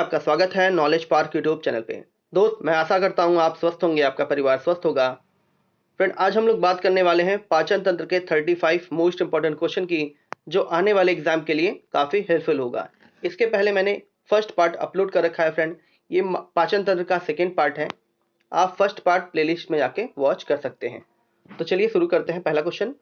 आपका स्वागत है नॉलेज पार्क यूट्यूब चैनल पे। दोस्त, मैं आशा करता हूँ आप स्वस्थ होंगे, आपका परिवार स्वस्थ होगा। फ्रेंड, आज हम लोग बात करने वाले हैं पाचन तंत्र के 35 मोस्ट इंपॉर्टेंट क्वेश्चन की, जो आने वाले एग्जाम के लिए काफ़ी हेल्पफुल होगा। इसके पहले मैंने फर्स्ट पार्ट अपलोड कर रखा है फ्रेंड, ये पाचन तंत्र का सेकेंड पार्ट है। आप फर्स्ट पार्ट प्लेलिस्ट में जाके वॉच कर सकते हैं। तो चलिए शुरू करते हैं। पहला क्वेश्चन,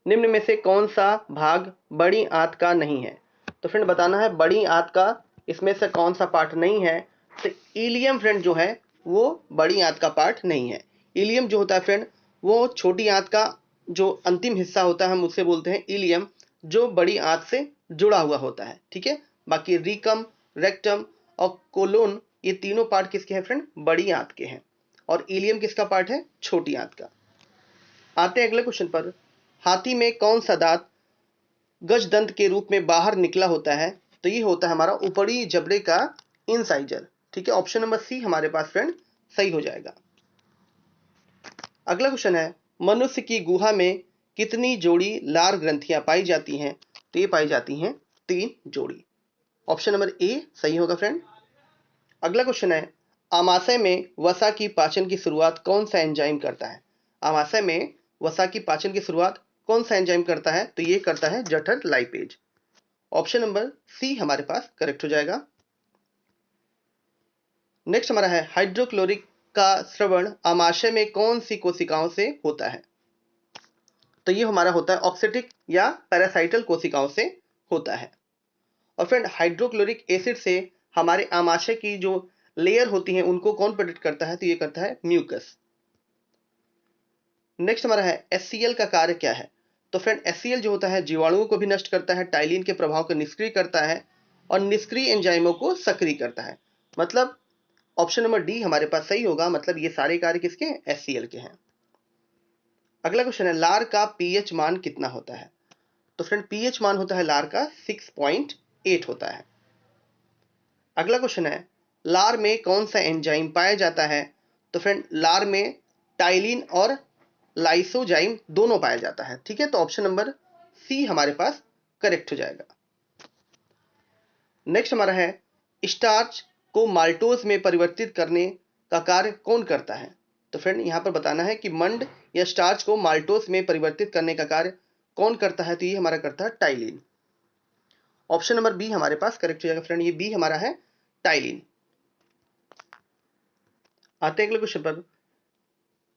निम्न में से कौन सा भाग बड़ी आंत का नहीं है? तो फ्रेंड बताना है बड़ी आंत का इसमें से कौन सा पार्ट नहीं है। तो इलियम फ्रेंड जो है वो बड़ी आंत का पार्ट नहीं है। इलियम जो होता है फ्रेंड वो छोटी आंत का जो अंतिम हिस्सा होता है, हम उससे बोलते हैं इलियम, जो बड़ी आंत से जुड़ा हुआ होता है। ठीक है, बाकी रिकम, रेक्टम और कोलोन, ये तीनों पार्ट किसके हैं फ्रेंड? बड़ी आंत के हैं। और इलियम किसका पार्ट है? छोटी आंत का। आते हैं अगले क्वेश्चन पर। हाथी में कौन सा दांत गजदंत के रूप में बाहर निकला होता है? तो ये होता है हमारा ऊपरी जबड़े का इंसाइजर। ठीक है, ऑप्शन नंबर सी हमारे पास फ्रेंड सही हो जाएगा। अगला क्वेश्चन है, मनुष्य की गुहा में कितनी जोड़ी लार ग्रंथियां पाई जाती हैं? तो ये पाई जाती हैं 3 जोड़ी। ऑप्शन नंबर ए सही होगा फ्रेंड। अगला क्वेश्चन है, आमाशय में वसा की पाचन की शुरुआत कौन सा एंजाइम करता है? आमाशय में वसा की पाचन की शुरुआत कौन सा एंजाइम करता है? तो ये करता है जठर लाइपेज। ऑप्शन नंबर सी हमारे पास करेक्ट हो जाएगा। नेक्स्ट हमारा है, हाइड्रोक्लोरिक का स्रवण आमाशय में कौन सी कोशिकाओं से होता है? तो ये हमारा होता है ऑक्सीटिक या पैरासाइटल कोशिकाओं से होता है। और फ्रेंड, हाइड्रोक्लोरिक एसिड से हमारे आमाशय की जो लेयर होती हैं उनको कौन प्रोटेक्ट करता है? तो ये करता है म्यूकस। नेक्स्ट हमारा है, HCl का कार्य क्या है? तो फ्रेंड, HCl जो होता है जीवाणुओं को भी नष्ट करता है, टाइलिन के प्रभाव को निष्क्रिय करता है और निष्क्रिय एंजाइमों को सक्रिय करता है। मतलब ऑप्शन नंबर डी हमारे पास सही होगा। मतलब ये सारे कार्य किसके हैं? HCl के हैं। अगला क्वेश्चन है, लार का पीएच मान कितना होता है? तो फ्रेंड, पीएच मान होता है लार का 6.8 होता है। अगला क्वेश्चन है, लार में कौन सा एंजाइम पाया जाता है? तो फ्रेंड, लार में टाइलिन और लाइसोजाइम दोनों पाया जाता है। ठीक है, तो ऑप्शन नंबर सी हमारे पास करेक्ट हो जाएगा। नेक्स्ट हमारा है, स्टार्च को माल्टोज में परिवर्तित करने का कार्य कौन करता है? तो फ्रेंड, यहां पर बताना है कि मंड या स्टार्च को माल्टोज में परिवर्तित करने का कार्य कौन करता है? तो ये हमारा करता है टाइलिन। ऑप्शन नंबर बी हमारे पास करेक्ट हो जाएगा फ्रेंड, ये बी हमारा है टाइलिन। आते हैं अगले क्वेश्चन पर,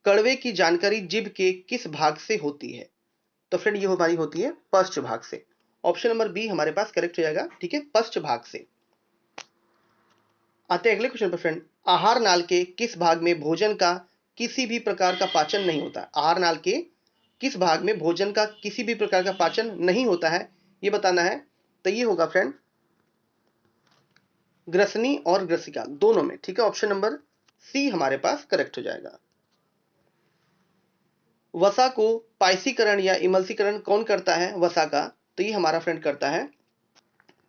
कड़वे की जानकारी जीभ के किस भाग से होती है? तो फ्रेंड, ये हमारी होती है पश्च भाग से। ऑप्शन नंबर बी हमारे पास करेक्ट हो जाएगा। ठीक है, पश्च भाग से। आते हैं अगले क्वेश्चन पर फ्रेंड, आहार नाल के किस भाग में भोजन का किसी भी प्रकार का पाचन नहीं होता? आहार नाल के किस भाग में भोजन का किसी भी प्रकार का पाचन नहीं होता है, ये बताना है। तो ये होगा फ्रेंड ग्रसनी और ग्रसिका दोनों में। ठीक है, ऑप्शन नंबर सी हमारे पास करेक्ट हो जाएगा। वसा को पाइसीकरण या इमल्सीकरण कौन करता है वसा का? तो ये हमारा फ्रेंड करता है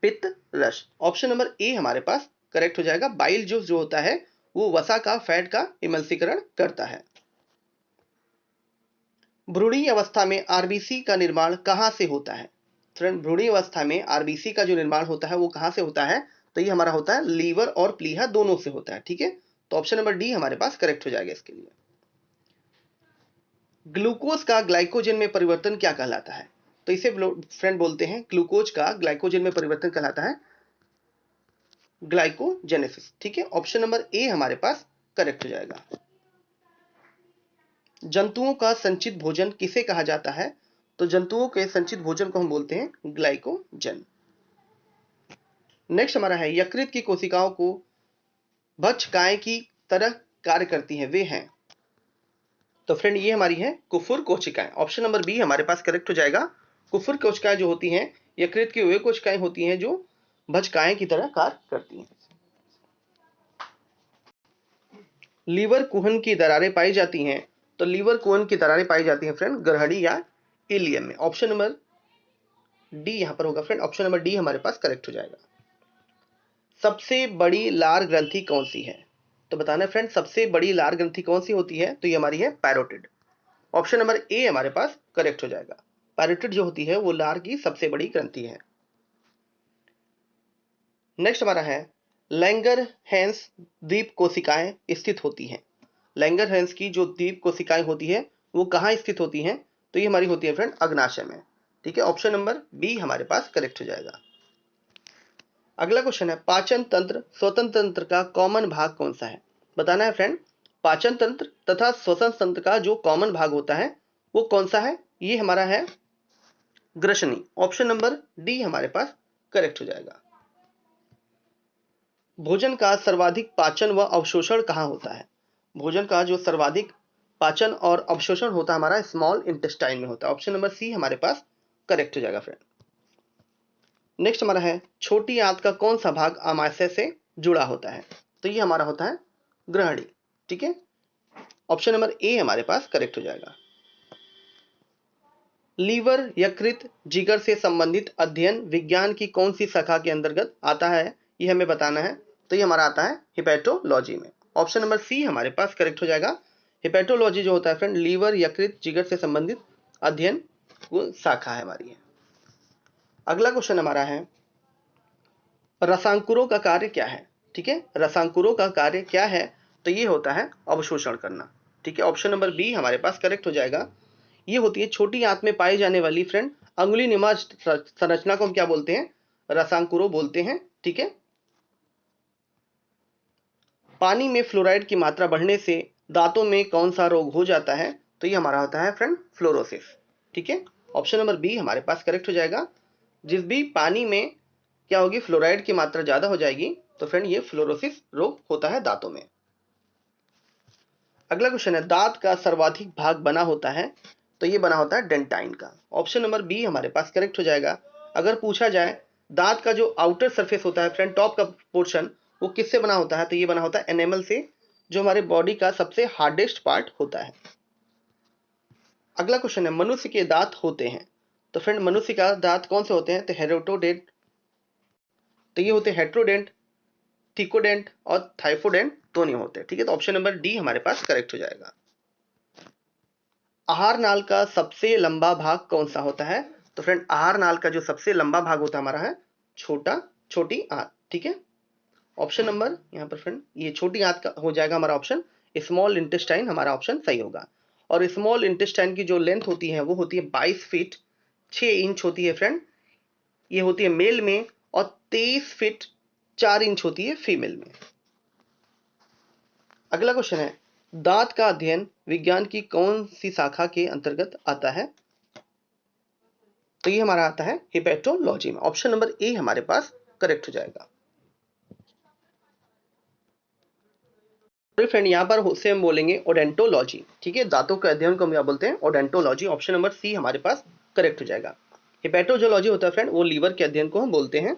पित्त रस। ऑप्शन नंबर ए हमारे पास करेक्ट हो जाएगा। बाइल जूस जो होता है वो वसा का, फैट का इमल्सीकरण करता है। भ्रूणी अवस्था में आरबीसी का निर्माण कहां से होता है? फ्रेंड, भ्रूणी अवस्था में आरबीसी का जो निर्माण होता है वो कहां से होता है? तो ये हमारा होता है लीवर और प्लीहा दोनों से होता है। ठीक है, तो ऑप्शन नंबर डी हमारे पास करेक्ट हो जाएगा इसके लिए। ग्लूकोज का ग्लाइकोजन में परिवर्तन क्या कहलाता है? तो इसे फ्रेंड बोलते हैं, ग्लूकोज का ग्लाइकोजन में परिवर्तन कहलाता है ग्लाइकोजेनेसिस। ठीक है, ऑप्शन नंबर ए हमारे पास करेक्ट हो जाएगा। जंतुओं का संचित भोजन किसे कहा जाता है? तो जंतुओं के संचित भोजन को हम बोलते हैं ग्लाइकोजन। नेक्स्ट हमारा है, यकृत की कोशिकाओं को भक्षकाएं की तरह कार्य करती हैं, वे हैं? तो फ्रेंड, ये हमारी है कुफुर कोशिकाएं। ऑप्शन नंबर बी हमारे पास करेक्ट हो जाएगा। कुफुर कोशिकाएं जो होती हैं यकृत की वे कोशिकाएं होती हैं जो भक्षकाएं की तरह कार्य करती हैं। लीवर कुहन की दरारें पाई जाती हैं। तो लीवर कुहन की दरारें पाई जाती हैं फ्रेंड ग्रहणी या इलियम में। ऑप्शन नंबर डी यहां पर होगा फ्रेंड। ऑप्शन नंबर डी हमारे पास करेक्ट हो जाएगा। सबसे बड़ी लार ग्रंथि कौन सी है? तो बताना फ्रेंड, सबसे बड़ी लार ग्रंथि कौन सी होती है? तो ये हमारी है पैरोटिड। ऑप्शन नंबर ए हमारे पास करेक्ट हो जाएगा। पैरोटिड जो होती है वो लार की सबसे बड़ी ग्रंथि है। नेक्स्ट हमारा है, लैंगरहैंस द्वीप कोशिकाएं स्थित होती हैं। लैंगरहैंस की जो द्वीप कोशिकाएं होती है वो कहाँ स्थित होती हैं? तो ये हमारी होती है फ्रेंड अग्नाशय में। ठीक है, ऑप्शन नंबर बी हमारे पास करेक्ट हो जाएगा। अगला क्वेश्चन है, पाचन तंत्र स्वतंत्र तंत्र का कॉमन भाग कौन सा है? बताना है फ्रेंड, पाचन तंत्र तथा श्वसन तंत्र का जो कॉमन भाग होता है वो कौन सा है? ये हमारा है ग्रसनी। ऑप्शन नंबर डी हमारे पास करेक्ट हो जाएगा। भोजन का सर्वाधिक पाचन व अवशोषण कहाँ होता है? भोजन का जो सर्वाधिक पाचन और अवशोषण होता है हमारा स्मॉल इंटेस्टाइन में होता है। ऑप्शन नंबर सी हमारे पास करेक्ट हो जाएगा फ्रेंड। नेक्स्ट हमारा है, छोटी आंत का कौन सा भाग आमाशय से जुड़ा होता है? तो ये हमारा होता है ग्रहणी। ठीक है, ऑप्शन नंबर ए हमारे पास करेक्ट हो जाएगा। लीवर, यकृत, जिगर से संबंधित अध्ययन विज्ञान की कौन सी शाखा के अंतर्गत आता है? ये हमें बताना है। तो ये हमारा आता है हिपैटोलॉजी में। ऑप्शन नंबर सी हमारे पास करेक्ट हो जाएगा। हिपैटोलॉजी जो होता है फ्रेंड लीवर, यकृत, जिगर से संबंधित अध्ययन वो शाखा है हमारी है। अगला क्वेश्चन हमारा है, रसांकुरों का कार्य क्या है? ठीक है, रसांकुरों का कार्य क्या है? तो ये होता है अवशोषण करना। ठीक है, ऑप्शन नंबर बी हमारे पास करेक्ट हो जाएगा। ये होती है छोटी आंत में पाई जाने वाली फ्रेंड अंगुलीनुमा संरचना को हम क्या बोलते हैं? रसांकुरों बोलते हैं। ठीक है, पानी में फ्लोराइड की मात्रा बढ़ने से दांतों में कौन सा रोग हो जाता है? तो ये हमारा होता है फ्रेंड फ्लोरोसिस। ठीक है, ऑप्शन नंबर बी हमारे पास करेक्ट हो जाएगा। जिस भी पानी में क्या होगी, फ्लोराइड की मात्रा ज्यादा हो जाएगी तो फ्रेंड ये फ्लोरोसिस रोग होता है दांतों में। अगला क्वेश्चन है, दांत का सर्वाधिक भाग बना होता है? तो ये बना होता है डेंटाइन का। ऑप्शन नंबर बी हमारे पास करेक्ट हो जाएगा। अगर पूछा जाए दांत का जो आउटर सरफेस होता है फ्रेंड टॉप का पोर्शन वो किससे बना होता है? तो ये बना होता है एनेमल से, जो हमारे बॉडी का सबसे हार्डेस्ट पार्ट होता है। अगला क्वेश्चन है, मनुष्य के दांत होते हैं? तो फ्रेंड मनुष्य का दांत कौन से होते हैं? तो हेरोटोडेंट, तो ये होते हैं हेट्रोडेंट, थिकोडेंट और थाइफोडेंट दोनों होते हैं। ठीक है, तो ऑप्शन नंबर डी हमारे पास करेक्ट हो जाएगा। आहार नाल का सबसे लंबा भाग कौन सा होता है? तो फ्रेंड आहार नाल का जो सबसे लंबा भाग होता है हमारा है छोटी आंत। ठीक है, ऑप्शन नंबर यहाँ पर फ्रेंड ये छोटी आंत का हो जाएगा हमारा ऑप्शन, स्मॉल इंटेस्टाइन हमारा ऑप्शन सही होगा। और स्मॉल इंटेस्टाइन की जो लेंथ होती है वो होती है 22 फीट 6 इंच होती है फ्रेंड, ये होती है मेल में, और 23 फीट 4 इंच होती है फीमेल में। अगला क्वेश्चन है, दांत का अध्ययन विज्ञान की कौन सी शाखा के अंतर्गत आता है? तो ये हमारा आता है हिपैटोलॉजी में। ऑप्शन नंबर ए हमारे पास करेक्ट हो जाएगा। फ्रेंड यहाँ पर से हम बोलेंगे ओडेंटोलॉजी। ठीक है, दांतों के अध्ययन को हम क्या बोलते हैं? ओडेंटोलॉजी। ऑप्शन नंबर सी हमारे पास करेक्ट हो जाएगा। हिपैटोलॉजी होता है फ्रेंड वो लीवर के अध्ययन को हम बोलते हैं।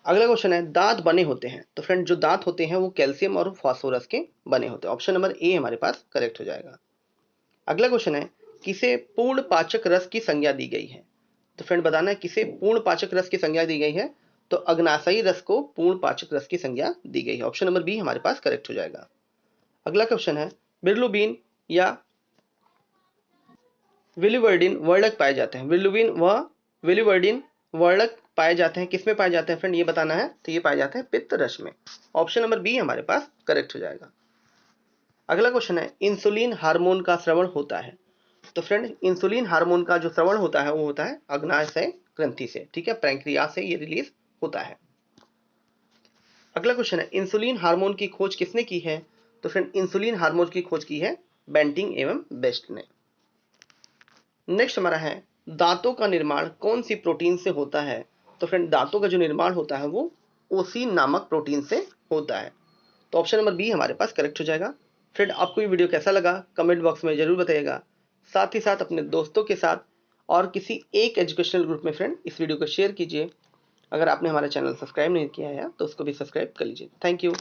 अगला क्वेश्चन है, दांत बने होते हैं? तो फ्रेंड जो दांत होते हैं वो कैल्शियम और फास्फोरस के बने होते हैं। ऑप्शन नंबर ए हमारे पास करेक्ट हो जाएगा। अगला क्वेश्चन है, किसे पूर्ण पाचक रस की संज्ञा दी गई है? तो फ्रेंड बताना है किसे पूर्ण पाचक रस की संज्ञा दी गई है? तो अग्नाशयी रस को पूर्ण पाचक रस की संज्ञा दी गई है। ऑप्शन नंबर बी हमारे पास करेक्ट हो जाएगा। अगला क्वेश्चन है, बिलिरुबिन या विलिवर्डिन वर्णक पाए जाते हैं? बिलिरुबिन व विलिवर्डिन वर्णक पाए जाते हैं किसमें पाए जाते हैं फ्रेंड? ये बताना है। तो ये पाए जाते हैं पित्त रस में। ऑप्शन नंबर बी हमारे पास करेक्ट हो जाएगा। अगला क्वेश्चन है, इंसुलिन हार्मोन का स्रवण होता है? तो फ्रेंड इंसुलिन हार्मोन का जो स्रवण होता है वो होता है अग्नाशय ग्रंथि से। ठीक है, पैंक्रियास से ये रिलीज होता है। अगला क्वेश्चन है, इंसुलिन हार्मोन की खोज किसने की है? तो फ्रेंड इंसुलिन हार्मोन की खोज की है बेंटिंग एवं बेस्ट ने। नेक्स्ट हमारा है, दांतों का निर्माण कौन सी प्रोटीन से होता है? तो फ्रेंड दांतों का जो निर्माण होता है वो ओसीन नामक प्रोटीन से होता है। तो ऑप्शन नंबर बी हमारे पास करेक्ट हो जाएगा। फ्रेंड आपको ये वीडियो कैसा लगा कमेंट बॉक्स में जरूर बताइएगा। साथ ही साथ अपने दोस्तों के साथ और किसी एक एजुकेशनल ग्रुप में फ्रेंड इस वीडियो को शेयर कीजिए। अगर आपने हमारा चैनल सब्सक्राइब नहीं किया है तो उसको भी सब्सक्राइब कर लीजिए। Thank you.